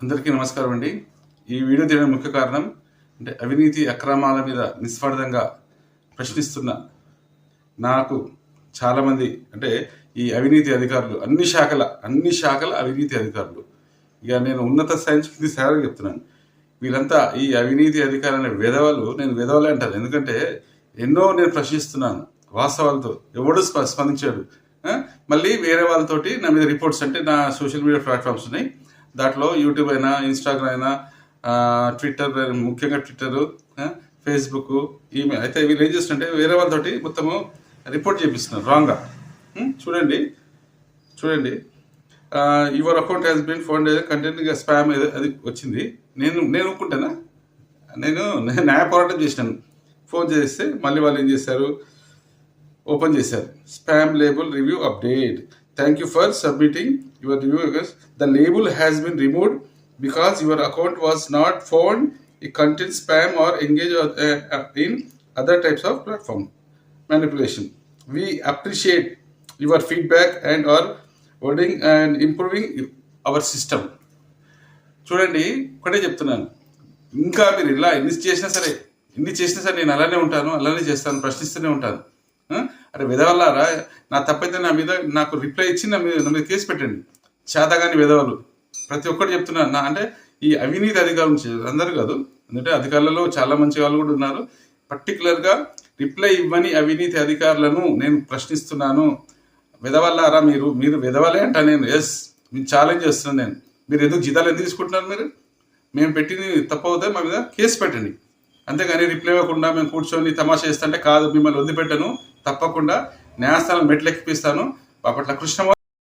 అందరికీ నమస్కారం అండి. ఈ వీడియో తీయడానికి ముఖ్య కారణం అంటే అవినీతి అక్రమాల మీద నిస్వార్థంగా ప్రశ్నిస్తున్న నాకు చాలామంది అంటే ఈ అవినీతి అధికారులు అన్ని శాఖల అవినీతి అధికారులు ఇక నేను ఉన్నత స్థాయి నుంచి సేవలు చెప్తున్నాను. వీళ్ళంతా ఈ అవినీతి అధికారుల విధవలు, నేను విధవలే అంటాను. ఎందుకంటే ఎన్నో నేను ప్రశ్నిస్తున్నాను వాస్తవాలతో, ఎవడు స్పందించాడు. మళ్ళీ వేరే వాళ్ళతోటి నా మీద రిపోర్ట్స్, అంటే నా సోషల్ మీడియా ప్లాట్ఫామ్స్ ఉన్నాయి, దాంట్లో యూట్యూబ్ అయినా, ఇన్స్టాగ్రామ్ అయినా, ట్విట్టర్, ముఖ్యంగా ట్విట్టరు, ఫేస్బుక్, ఈమెయిల్. అయితే వీళ్ళు ఏం చేస్తుంటే వేరే వాళ్ళతోటి మొత్తము రిపోర్ట్ చేపిస్తున్నారు రాంగ్గా. చూడండి your account has been found content spam అది వచ్చింది. నేను ఒప్పుకుంటానా? నేను న్యాయ పోరాటం చేసినాను. ఫోన్ చేస్తే మళ్ళీ వాళ్ళు ఏం చేశారు, ఓపెన్ చేశారు, spam label review update, thank you for submitting your review. The label has been removed because your account was not found it contains spam or engage in other types of platform manipulation. We appreciate your feedback and are working and improving our system. చూడండి, ఒకటే చెప్తున్నాను, ఇంకా మీరు ఇలా ఎన్ని చేసినా సరే నేను అలానే ఉంటాను, అలానే చేస్తాను, ప్రశ్నిస్తూనే ఉంటాను. అరే విధవల్లారా, నా తప్పైతే నా మీద నాకు రిప్లై ఇచ్చి నా మీద కేసు పెట్టండి. చేతగాని విధవలు ప్రతి ఒక్కటి చెప్తున్నాను. అంటే ఈ అవినీతి అధికారులు అందరూ కాదు, ఎందుకంటే అధికారులలో చాలా మంచి వాళ్ళు కూడా ఉన్నారు. పర్టికులర్గా రిప్లై ఇవ్వని అవినీతి అధికారులను నేను ప్రశ్నిస్తున్నాను. విధవల్లారా, మీరు విధవలే అంటా నేను. నేను ఛాలెంజ్ చేస్తున్నాను. మీరు ఎందుకు జీతాలు ఎందుకు తీసుకుంటున్నారు? మేము పెట్టింది తప్పవుతే మా మీద కేసు పెట్టండి. అంతేగాని రిప్లై ఇవ్వకుండా మేము కూర్చొని తమాషా చేస్తుంటే కాదు, మిమ్మల్ని వదిలిపెట్టను. తప్పకుండా న్యాయస్థానం మెట్లెక్కిపిస్తాను. బాపట్ల కృష్ణ.